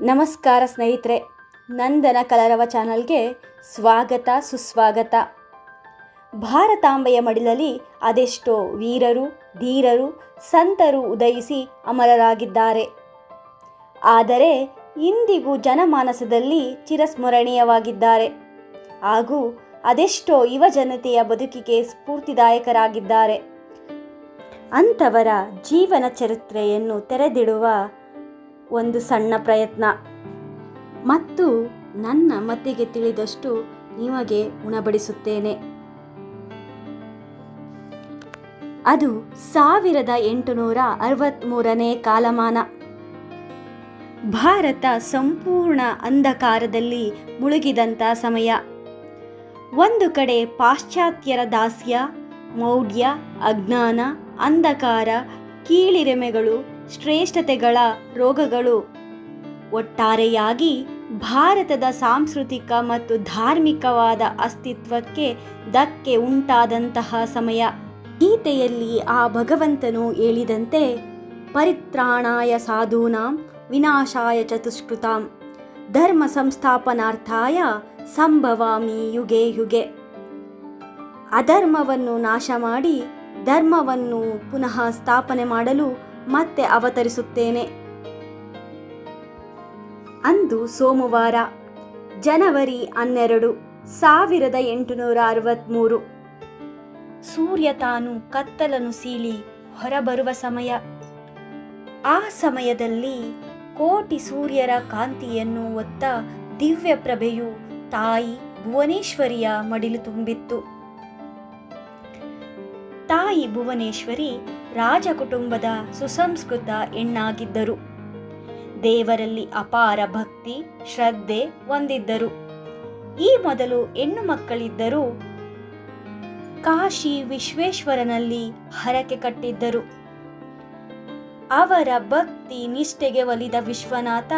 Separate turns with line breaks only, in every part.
ನಮಸ್ಕಾರ ಸ್ನೇಹಿತರೆ, ನಂದನ ಕಲರವ ಚಾನಲ್ಗೆ ಸ್ವಾಗತ ಸುಸ್ವಾಗತ. ಭಾರತಾಂಬೆಯ ಮಡಿಲಲ್ಲಿ ಅದೆಷ್ಟೋ ವೀರರು, ಧೀರರು, ಸಂತರು ಉದಯಿಸಿ ಅಮರರಾಗಿದ್ದಾರೆ. ಆದರೆ ಇಂದಿಗೂ ಜನಮಾನಸದಲ್ಲಿ ಚಿರಸ್ಮರಣೀಯವಾಗಿದ್ದಾರೆ ಹಾಗೂ ಅದೆಷ್ಟೋ ಯುವ ಜನತೆಯ ಬದುಕಿಗೆ ಸ್ಫೂರ್ತಿದಾಯಕರಾಗಿದ್ದಾರೆ. ಅಂಥವರ ಜೀವನ ಚರಿತ್ರೆಯನ್ನು ತೆರೆದಿಡುವ ಒಂದು ಸಣ್ಣ ಪ್ರಯತ್ನ ಮತ್ತು ನನ್ನ ಮತಿಗೆ ತಿಳಿದಷ್ಟು ನಿಮಗೆ ಉಣಬಡಿಸುತ್ತೇನೆ. ಅದು 1863ನೇ ಕಾಲಮಾನ. ಭಾರತ ಸಂಪೂರ್ಣ ಅಂಧಕಾರದಲ್ಲಿ ಮುಳುಗಿದಂಥ ಸಮಯ. ಒಂದು ಕಡೆ ಪಾಶ್ಚಾತ್ಯರ ದಾಸ್ಯ, ಮೌಢ್ಯ, ಅಜ್ಞಾನ, ಅಂಧಕಾರ, ಕೀಳಿರಿಮೆಗಳು, ಶ್ರೇಷ್ಠತೆಗಳ ರೋಗಗಳು, ಒಟ್ಟಾರೆಯಾಗಿ ಭಾರತದ ಸಾಂಸ್ಕೃತಿಕ ಮತ್ತು ಧಾರ್ಮಿಕವಾದ ಅಸ್ತಿತ್ವಕ್ಕೆ ಧಕ್ಕೆ ಉಂಟಾದಂತಹ ಸಮಯ. ಗೀತೆಯಲ್ಲಿ ಆ ಭಗವಂತನು ಹೇಳಿದಂತೆ, ಪರಿತ್ರಾಣಾಯ ಸಾಧೂನಾಂ ವಿನಾಶಾಯ ಚತುಷ್ಕೃತಾಂ ಧರ್ಮ ಸಂಸ್ಥಾಪನಾರ್ಥಾಯ ಸಂಭವಾಮಿ ಯುಗೆ ಯುಗೆ. ಅಧರ್ಮವನ್ನು ನಾಶ ಮಾಡಿ ಧರ್ಮವನ್ನು ಪುನಃ ಸ್ಥಾಪನೆ ಮಾಡಲು ಮತ್ತೆ ಅವತರಿಸುತ್ತೇನೆ. ಅಂದು ಸೋಮವಾರ, ಜನವರಿ 12, 1863. ಸೂರ್ಯ ತಾನು ಕತ್ತಲನ್ನು ಸೀಳಿ ಹೊರಬರುವ ಸಮಯ. ಆ ಸಮಯದಲ್ಲಿ ಕೋಟಿ ಸೂರ್ಯರ ಕಾಂತಿಯನ್ನು ಹೊತ್ತ ದಿವ್ಯ ಪ್ರಭೆಯು ತಾಯಿ ಭುವನೇಶ್ವರಿಯ ಮಡಿಲು ತುಂಬಿತ್ತು. ತಾಯಿ ಭುವನೇಶ್ವರಿ ರಾಜ ಕುಟುಂಬದ ಸುಸಂಸ್ಕೃತ ಹೆಣ್ಣಾಗಿದ್ದರು. ದೇವರಲ್ಲಿ ಅಪಾರ ಭಕ್ತಿ, ಶ್ರದ್ಧೆ ಹೊಂದಿದ್ದರು. ಈ ಮೊದಲು ಹೆಣ್ಣು ಮಕ್ಕಳಿದ್ದರೂ ಕಾಶಿ ವಿಶ್ವೇಶ್ವರನಲ್ಲಿ ಹರಕೆ ಕಟ್ಟಿದ್ದರು. ಅವರ ಭಕ್ತಿ ನಿಷ್ಠೆಗೆ ಒಲಿದ ವಿಶ್ವನಾಥ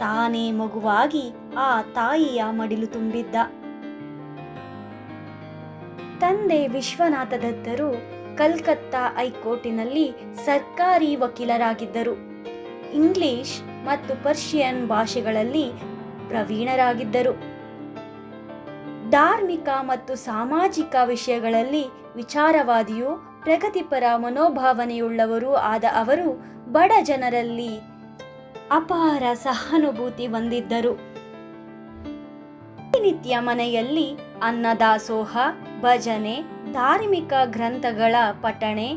ತಾನೇ ಮಗುವಾಗಿ ಆ ತಾಯಿಯ ಮಡಿಲು ತುಂಬಿದ್ದ. ತಂದೆ ವಿಶ್ವನಾಥ ದತ್ತರು ಕಲ್ಕತ್ತಾ ಹೈಕೋರ್ಟಿನಲ್ಲಿ ಸರ್ಕಾರಿ ವಕೀಲರಾಗಿದ್ದರು. ಇಂಗ್ಲಿಷ್ ಮತ್ತು ಪರ್ಷಿಯನ್ ಭಾಷೆಗಳಲ್ಲಿ ಪ್ರವೀಣರಾಗಿದ್ದರು. ಧಾರ್ಮಿಕ ಮತ್ತು ಸಾಮಾಜಿಕ ವಿಷಯಗಳಲ್ಲಿ ವಿಚಾರವಾದಿಯೂ ಪ್ರಗತಿಪರ ಮನೋಭಾವನೆಯುಳ್ಳವರೂ ಆದ ಅವರು ಬಡ ಜನರಲ್ಲಿ ಅಪಾರ ಸಹಾನುಭೂತಿ ಹೊಂದಿದ್ದರು. ಪ್ರತಿನಿತ್ಯ ಮನೆಯಲ್ಲಿ ಅನ್ನದಾಸೋಹ, ಭಜನೆ, ಧಾರ್ಮಿಕ ಗ್ರಂಥಗಳ ಪಠಣೆ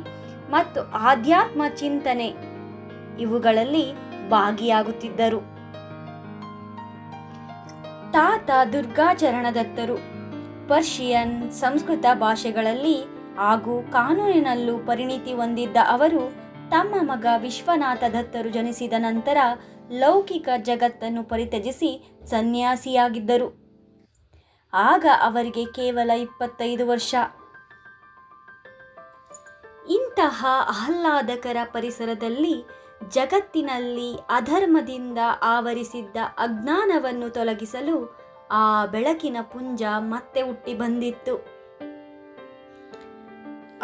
ಮತ್ತು ಆಧ್ಯಾತ್ಮ ಚಿಂತನೆ ಇವುಗಳಲ್ಲಿ ಭಾಗಿಯಾಗುತ್ತಿದ್ದರು. ತಾತ ದುರ್ಗಾಚರಣ ದತ್ತರು ಪರ್ಷಿಯನ್, ಸಂಸ್ಕೃತ ಭಾಷೆಗಳಲ್ಲಿ ಹಾಗೂ ಕಾನೂನಿನಲ್ಲೂ ಪರಿಣಿತಿ ಹೊಂದಿದ್ದ ಅವರು ತಮ್ಮ ಮಗ ವಿಶ್ವನಾಥ ದತ್ತರು ಜನಿಸಿದ ನಂತರ ಲೌಕಿಕ ಜಗತ್ತನ್ನು ಪರಿತ್ಯಜಿಸಿ ಸನ್ಯಾಸಿಯಾಗಿದ್ದರು. ಆಗ ಅವರಿಗೆ ಕೇವಲ 25 ವರ್ಷ. ಇಂತಹ ಆಹ್ಲಾದಕರ ಪರಿಸರದಲ್ಲಿ ಜಗತ್ತಿನಲ್ಲಿ ಅಧರ್ಮದಿಂದ ಆವರಿಸಿದ್ದ ಅಜ್ಞಾನವನ್ನು ತೊಲಗಿಸಲು ಆ ಬೆಳಕಿನ ಪುಂಜ ಮತ್ತೆ ಹುಟ್ಟಿ ಬಂದಿತ್ತು.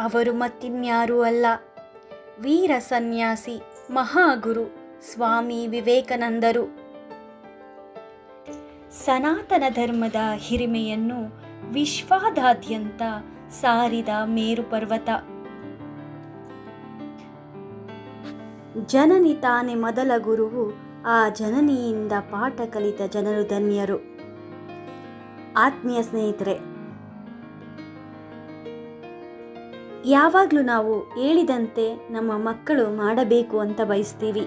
ಅವರು ಮತ್ತಿನ್ಯಾರೂ ಅಲ್ಲ, ವೀರ ಸನ್ಯಾಸಿ ಮಹಾಗುರು ಸ್ವಾಮಿ ವಿವೇಕಾನಂದರು. ಸನಾತನ ಧರ್ಮದ ಹಿರಿಮೆಯನ್ನು ವಿಶ್ವದಾದ್ಯಂತ ಸಾರಿದ ಮೇರು ಪರ್ವತ. ಜನನಿ ತಾನೇ ಮೊದಲ ಗುರುವು, ಆ ಜನನಿಯಿಂದ ಪಾಠ ಕಲಿತ ಜನರು ಧನ್ಯರು. ಆತ್ಮೀಯ ಸ್ನೇಹಿತರೆ, ಯಾವಾಗಲೂ ನಾವು ಹೇಳಿದಂತೆ ನಮ್ಮ ಮಕ್ಕಳು ಮಾಡಬೇಕು ಅಂತ ಬಯಸ್ತೀವಿ.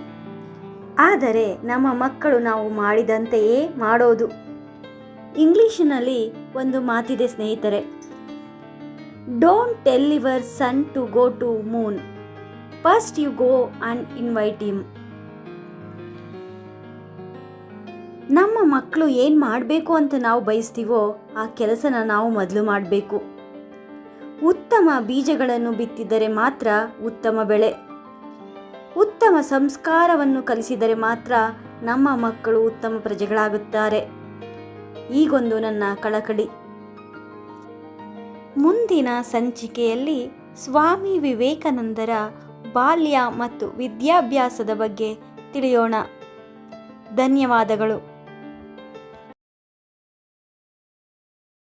ಆದರೆ ನಮ್ಮ ಮಕ್ಕಳು ನಾವು ಮಾಡಿದಂತೆಯೇ ಮಾಡೋದು. ಇಂಗ್ಲಿಷಿನಲ್ಲಿ ಒಂದು ಮಾತಿದೆ ಸ್ನೇಹಿತರೆ, don't tell your son to go to moon, first you go and invite him. ನಮ್ಮ ಮಕ್ಕಳು ಏನು ಮಾಡಬೇಕು ಅಂತ ನಾವು ಬಯಸ್ತೀವೋ ಆ ಕೆಲಸನ ನಾವು ಮೊದಲು ಮಾಡಬೇಕು. ಉತ್ತಮ ಬೀಜಗಳನ್ನು ಬಿತ್ತಿದರೆ ಮಾತ್ರ ಉತ್ತಮ ಬೆಳೆ. ಉತ್ತಮ ಸಂಸ್ಕಾರವನ್ನು ಕಲಿಸಿದರೆ ಮಾತ್ರ ನಮ್ಮ ಮಕ್ಕಳು ಉತ್ತಮ ಪ್ರಜೆಗಳಾಗುತ್ತಾರೆ. ಈಗೊಂದು ನನ್ನ ಕಳಕಳಿ. ಮುಂದಿನ ಸಂಚಿಕೆಯಲ್ಲಿ ಸ್ವಾಮಿ ವಿವೇಕಾನಂದರ ಬಾಲ್ಯ ಮತ್ತು ವಿದ್ಯಾಭ್ಯಾಸದ ಬಗ್ಗೆ ತಿಳಿಯೋಣ. ಧನ್ಯವಾದಗಳು.